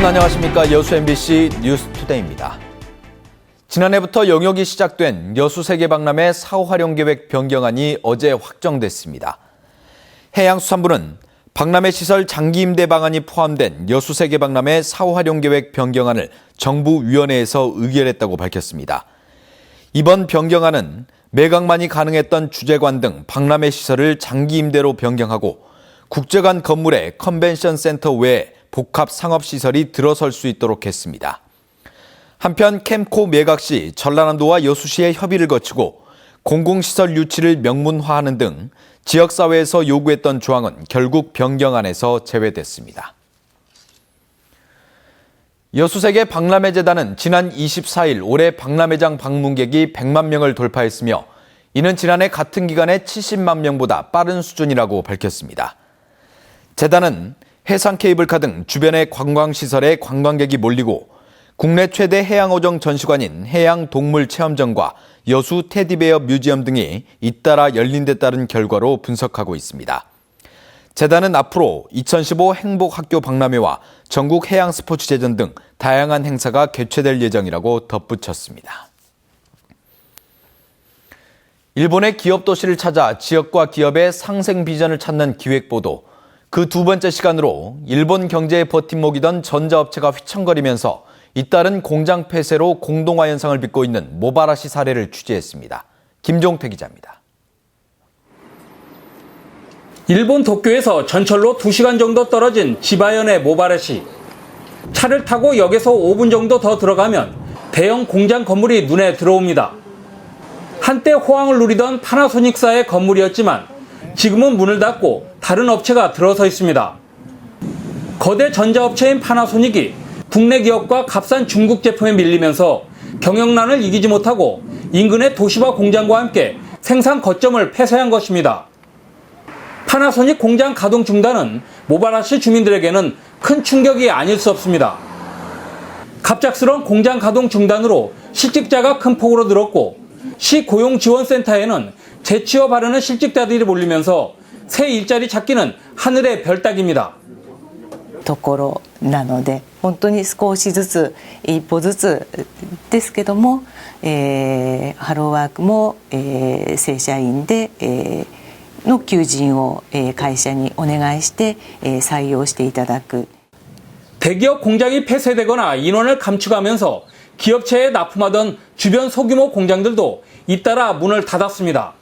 여러분 안녕하십니까. 여수 MBC 뉴스투데이입니다. 지난해부터 영역이 시작된 여수 세계박람회 사후 활용 계획 변경안이 어제 확정됐습니다. 해양수산부는 박람회 시설 장기 임대 방안이 포함된 여수 세계박람회 사후 활용 계획 변경안을 정부위원회에서 의결했다고 밝혔습니다. 이번 변경안은 매각만이 가능했던 주재관 등 박람회 시설을 장기 임대로 변경하고 국제관 건물의 컨벤션 센터 외에 복합 상업시설이 들어설 수 있도록 했습니다. 한편 캠코 매각 시 전라남도와 여수시의 협의를 거치고 공공시설 유치를 명문화하는 등 지역사회에서 요구했던 조항은 결국 변경안에서 제외됐습니다. 여수세계 박람회재단은 지난 24일 올해 박람회장 방문객이 100만 명을 돌파했으며 이는 지난해 같은 기간의 70만 명보다 빠른 수준이라고 밝혔습니다. 재단은 해상 케이블카 등 주변의 관광시설에 관광객이 몰리고 국내 최대 해양어종 전시관인 해양동물체험전과 여수 테디베어 뮤지엄 등이 잇따라 열린 데 따른 결과로 분석하고 있습니다. 재단은 앞으로 2015 행복학교 박람회와 전국 해양스포츠제전 등 다양한 행사가 개최될 예정이라고 덧붙였습니다. 일본의 기업 도시를 찾아 지역과 기업의 상생 비전을 찾는 기획보도, 그 두 번째 시간으로 일본 경제의 버팀목이던 전자업체가 휘청거리면서 잇따른 공장 폐쇄로 공동화 현상을 빚고 있는 모바라시 사례를 취재했습니다. 김종태 기자입니다. 일본 도쿄에서 전철로 2시간 정도 떨어진 지바현의 모바라시. 차를 타고 역에서 5분 정도 더 들어가면 대형 공장 건물이 눈에 들어옵니다. 한때 호황을 누리던 파나소닉사의 건물이었지만 지금은 문을 닫고 다른 업체가 들어서 있습니다. 거대 전자업체인 파나소닉이 국내 기업과 값싼 중국 제품에 밀리면서 경영난을 이기지 못하고 인근의 도시바 공장과 함께 생산 거점을 폐쇄한 것입니다. 파나소닉 공장 가동 중단은 모바라시 주민들에게는 큰 충격이 아닐 수 없습니다. 갑작스러운 공장 가동 중단으로 실직자가 큰 폭으로 늘었고 시 고용지원센터에는 재취업하려는 실직자들이 몰리면서 새 일자리 찾기는 하늘의 별 따기입니다. ところなので本当に少しずつ一歩ずつですけども、ハローワークも、正社員で、の求人を、会社にお願いして、採用していただく 대기업 공장이 폐쇄되거나 인원을 감축하면서 기업체에 납품하던 주변 소규모 공장들도 잇따라 문을 닫았습니다.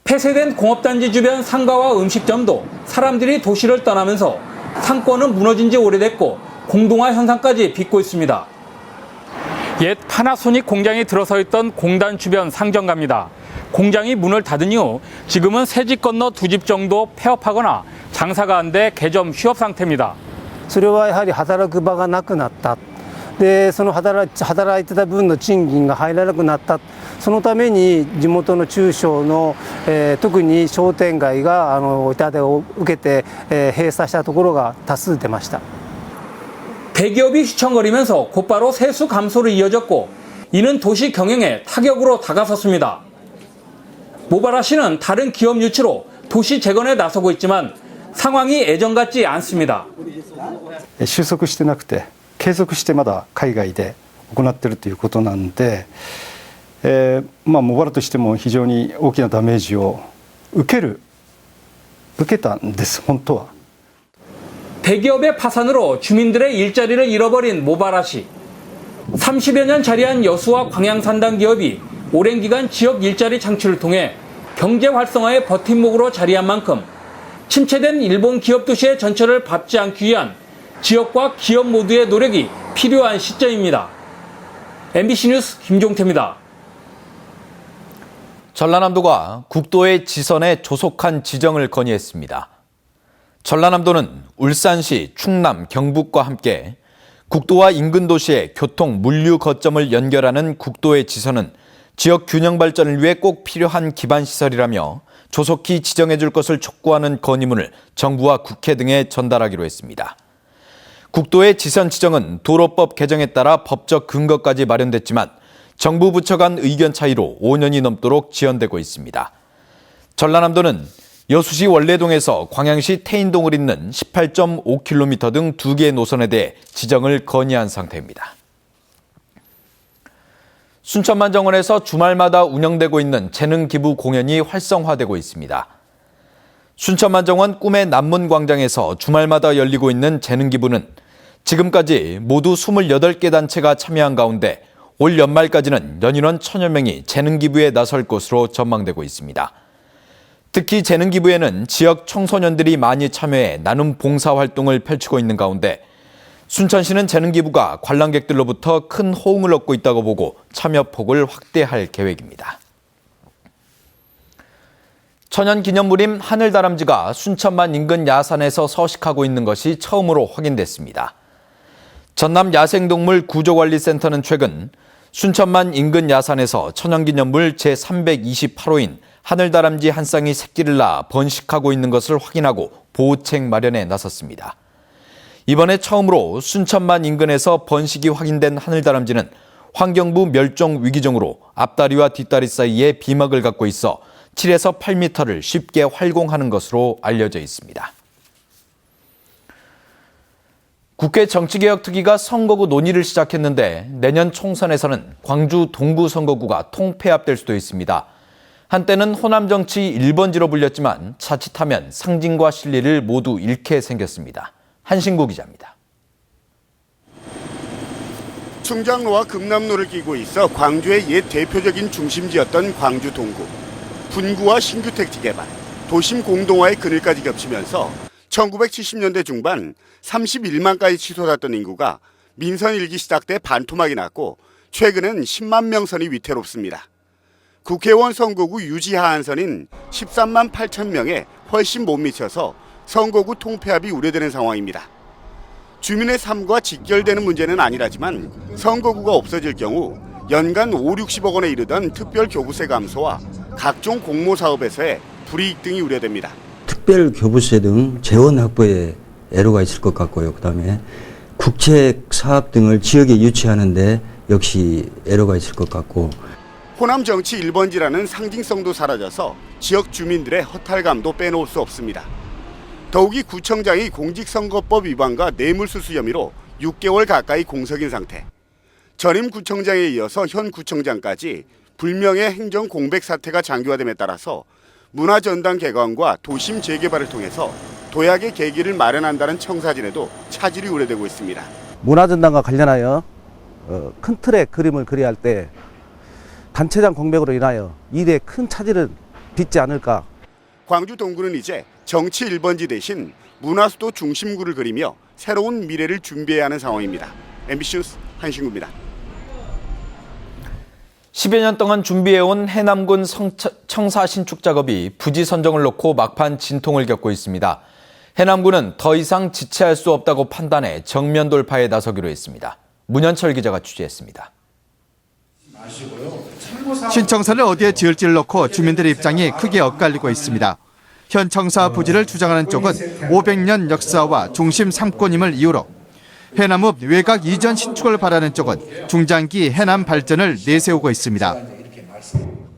폐쇄된 공업단지 주변 상가와 음식점도 사람들이 도시를 떠나면서 상권은 무너진 지 오래됐고 공동화 현상까지 빚고 있습니다. 옛 파나소닉 공장이 들어서 있던 공단 주변 상점가입니다. 공장이 문을 닫은 이후 지금은 세 집 건너 두 집 정도 폐업하거나 장사가 안 돼 개점 휴업 상태입니다. それはやはり働く場がなくなった。でその働いてた分の賃金が入らなくなった。そのために地元の中小の、特に商店街が痛手を受けて、閉鎖したところが多数出ました。 대기업이 휘청거리면서 곧바로 세수 감소로 이어졌고 이는 도시 경영에 타격으로 다가섰습니다. 모바라시는 다른 기업 유치로 도시 재건에 나서고 있지만 상황이 예전 같지 않습니다. 収束してなくて継続してまだ海外で行っているということなんで、モバラとしても非常に大きなダメージを受けたんです本当は。 대기업의 파산으로 주민들의 일자리를 잃어버린 모바라시. 30여 년 자리한 여수와 광양산단 기업이 오랜 기간 지역 일자리 창출을 통해 경제 활성화의 버팀목으로 자리한 만큼 침체된 일본 기업 도시의 전철을 밟지 않기 위한 지역과 기업 모두의 노력이 필요한 시점입니다. MBC 뉴스 김종태입니다. 전라남도가 국도의 지선에 조속한 지정을 건의했습니다. 전라남도는 울산시, 충남, 경북과 함께 국도와 인근 도시의 교통, 물류 거점을 연결하는 국도의 지선은 지역 균형 발전을 위해 꼭 필요한 기반시설이라며 조속히 지정해 줄 것을 촉구하는 건의문을 정부와 국회 등에 전달하기로 했습니다. 국도의 지선 지정은 도로법 개정에 따라 법적 근거까지 마련됐지만 정부 부처 간 의견 차이로 5년이 넘도록 지연되고 있습니다. 전라남도는 여수시 원래동에서 광양시 태인동을 잇는 18.5km 등 2개의 노선에 대해 지정을 건의한 상태입니다. 순천만 정원에서 주말마다 운영되고 있는 재능 기부 공연이 활성화되고 있습니다. 순천만 정원 꿈의 남문광장에서 주말마다 열리고 있는 재능 기부는 지금까지 모두 28개 단체가 참여한 가운데 올 연말까지는 연인원 1,000여 명이 재능 기부에 나설 것으로 전망되고 있습니다. 특히 재능 기부에는 지역 청소년들이 많이 참여해 나눔 봉사 활동을 펼치고 있는 가운데 순천시는 재능 기부가 관람객들로부터 큰 호응을 얻고 있다고 보고 참여 폭을 확대할 계획입니다. 천연기념물인 하늘다람쥐가 순천만 인근 야산에서 서식하고 있는 것이 처음으로 확인됐습니다. 전남 야생동물 구조관리센터는 최근 순천만 인근 야산에서 천연기념물 제328호인 하늘다람쥐 한 쌍이 새끼를 낳아 번식하고 있는 것을 확인하고 보호책 마련에 나섰습니다. 이번에 처음으로 순천만 인근에서 번식이 확인된 하늘다람쥐는 환경부 멸종 위기종으로 앞다리와 뒷다리 사이에 비막을 갖고 있어 7에서 8m를 쉽게 활공하는 것으로 알려져 있습니다. 국회 정치개혁특위가 선거구 논의를 시작했는데 내년 총선에서는 광주 동구 선거구가 통폐합될 수도 있습니다. 한때는 호남 정치 1번지로 불렸지만 자칫하면 상징과 실리를 모두 잃게 생겼습니다. 한신구 기자입니다. 충장로와 금남로를 끼고 있어 광주의 옛 대표적인 중심지였던 광주 동구. 분구와 신규 택지 개발, 도심 공동화의 그늘까지 겹치면서 1970년대 중반 31만까지 치솟았던 인구가 민선 1기 시작 때 반토막이 났고 최근은 10만 명 선이 위태롭습니다. 국회의원 선거구 유지 하한선인 13만 8천 명에 훨씬 못 미쳐서 선거구 통폐합이 우려되는 상황입니다. 주민의 삶과 직결되는 문제는 아니라지만 선거구가 없어질 경우 연간 5, 60억 원에 이르던 특별교부세 감소와 각종 공모사업에서의 불이익 등이 우려됩니다. 특별교부세 등 재원 확보에 애로가 있을 것 같고요. 그다음에 국책 사업 등을 지역에 유치하는데 역시 애로가 있을 것 같고 호남 정치 1번지라는 상징성도 사라져서 지역 주민들의 허탈감도 빼놓을 수 없습니다. 더욱이 구청장이 공직선거법 위반과 뇌물수수 혐의로 6개월 가까이 공석인 상태. 전임 구청장에 이어서 현 구청장까지 불명예 행정 공백 사태가 장기화됨에 따라서 문화전당 개관과 도심 재개발을 통해서 도약의 계기를 마련한다는 청사진에도 차질이 우려되고 있습니다. 문화전당과 관련하여 큰 틀의 그림을 그려야 할 때 단체장 공백으로 인하여 일에 큰 차질은 빚지 않을까. 광주 동구는 이제 정치 1번지 대신 문화수도 중심구를 그리며 새로운 미래를 준비해야 하는 상황입니다. MBC 뉴스 한신구입니다. 10여 년 동안 준비해온 해남군 청사 신축 작업이 부지 선정을 놓고 막판 진통을 겪고 있습니다. 해남군은 더 이상 지체할 수 없다고 판단해 정면 돌파에 나서기로 했습니다. 문현철 기자가 취재했습니다. 신청사를 어디에 지을지를 놓고 주민들의 입장이 크게 엇갈리고 있습니다. 현 청사 부지를 주장하는 쪽은 500년 역사와 중심 3권임을 이유로 해남읍 외곽 이전 신축을 바라는 쪽은 중장기 해남 발전을 내세우고 있습니다.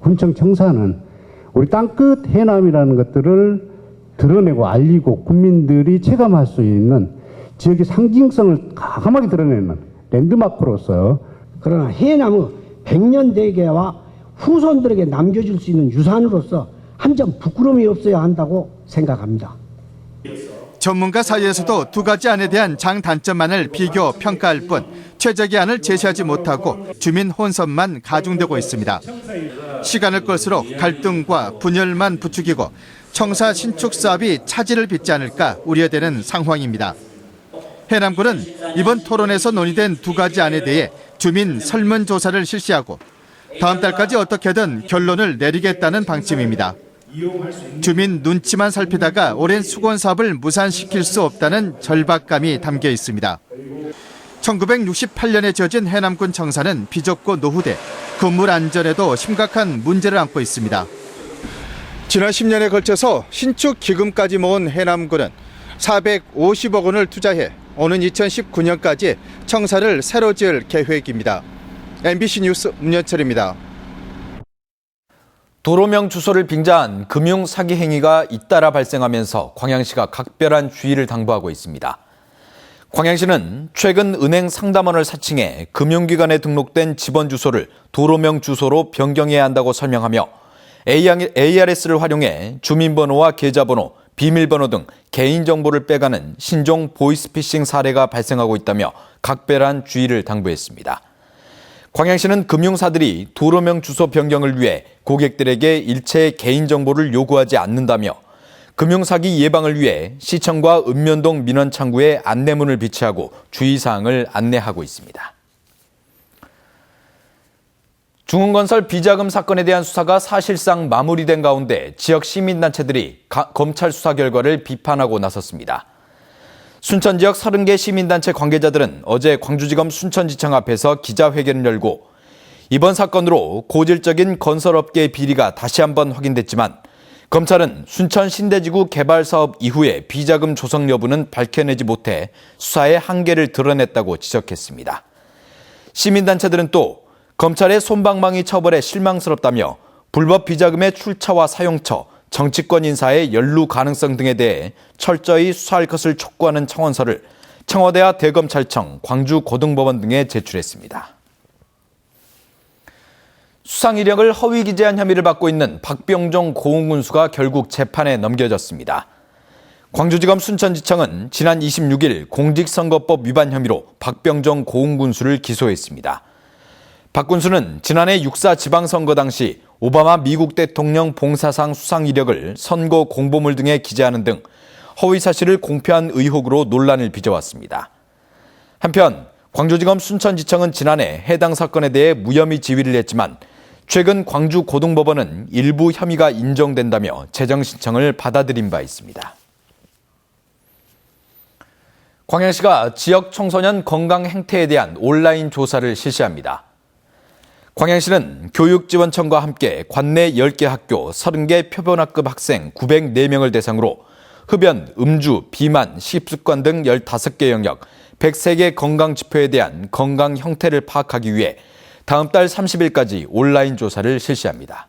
군청 청사는 우리 땅끝 해남이라는 것들을 드러내고 알리고 국민들이 체감할 수 있는 지역의 상징성을 과감하게 드러내는 랜드마크로서 그러나 해남의 100년 대계와 후손들에게 남겨줄 수 있는 유산으로서 한 점 부끄러움이 없어야 한다고 생각합니다. 전문가 사이에서도 두 가지 안에 대한 장단점만을 비교 평가할 뿐 최적의 안을 제시하지 못하고 주민 혼선만 가중되고 있습니다. 시간을 끌수록 갈등과 분열만 부추기고 청사 신축 사업이 차질을 빚지 않을까 우려되는 상황입니다. 해남군은 이번 토론에서 논의된 두 가지 안에 대해 주민 설문조사를 실시하고 다음 달까지 어떻게든 결론을 내리겠다는 방침입니다. 주민 눈치만 살피다가 오랜 수건 사업을 무산시킬 수 없다는 절박감이 담겨 있습니다. 1968년에 지어진 해남군 청사는 비좁고 노후돼 건물 안전에도 심각한 문제를 안고 있습니다. 지난 10년에 걸쳐서 신축 기금까지 모은 해남군은 450억 원을 투자해 오는 2019년까지 청사를 새로 지을 계획입니다. MBC 뉴스 문현철입니다. 도로명 주소를 빙자한 금융 사기 행위가 잇따라 발생하면서 광양시가 각별한 주의를 당부하고 있습니다. 광양시는 최근 은행 상담원을 사칭해 금융기관에 등록된 집원 주소를 도로명 주소로 변경해야 한다고 설명하며 ARS를 활용해 주민번호와 계좌번호, 비밀번호 등 개인정보를 빼가는 신종 보이스피싱 사례가 발생하고 있다며 각별한 주의를 당부했습니다. 광양시는 금융사들이 도로명 주소 변경을 위해 고객들에게 일체 개인정보를 요구하지 않는다며 금융사기 예방을 위해 시청과 읍면동 민원창구에 안내문을 비치하고 주의사항을 안내하고 있습니다. 중흥건설 비자금 사건에 대한 수사가 사실상 마무리된 가운데 지역 시민단체들이 검찰 수사 결과를 비판하고 나섰습니다. 순천 지역 30개 시민단체 관계자들은 어제 광주지검 순천지청 앞에서 기자회견을 열고 이번 사건으로 고질적인 건설업계의 비리가 다시 한번 확인됐지만 검찰은 순천 신대지구 개발 사업 이후에 비자금 조성 여부는 밝혀내지 못해 수사의 한계를 드러냈다고 지적했습니다. 시민단체들은 또 검찰의 솜방망이 처벌에 실망스럽다며 불법 비자금의 출처와 사용처, 정치권 인사의 연루 가능성 등에 대해 철저히 수사할 것을 촉구하는 청원서를 청와대와 대검찰청, 광주고등법원 등에 제출했습니다. 수상 이력을 허위 기재한 혐의를 받고 있는 박병종 고흥군수가 결국 재판에 넘겨졌습니다. 광주지검 순천지청은 지난 26일 공직선거법 위반 혐의로 박병종 고흥군수를 기소했습니다. 박 군수는 지난해 6.4 지방선거 당시 오바마 미국 대통령 봉사상 수상 이력을 선거 공보물 등에 기재하는 등 허위 사실을 공표한 의혹으로 논란을 빚어왔습니다. 한편 광주지검 순천지청은 지난해 해당 사건에 대해 무혐의 지휘를 했지만 최근 광주고등법원은 일부 혐의가 인정된다며 재정 신청을 받아들인 바 있습니다. 광양시가 지역 청소년 건강 행태에 대한 온라인 조사를 실시합니다. 광양시는 교육지원청과 함께 관내 10개 학교 30개 표본학급 학생 904명을 대상으로 흡연, 음주, 비만, 식습관 등 15개 영역 103개 건강지표에 대한 건강 형태를 파악하기 위해 다음 달 30일까지 온라인 조사를 실시합니다.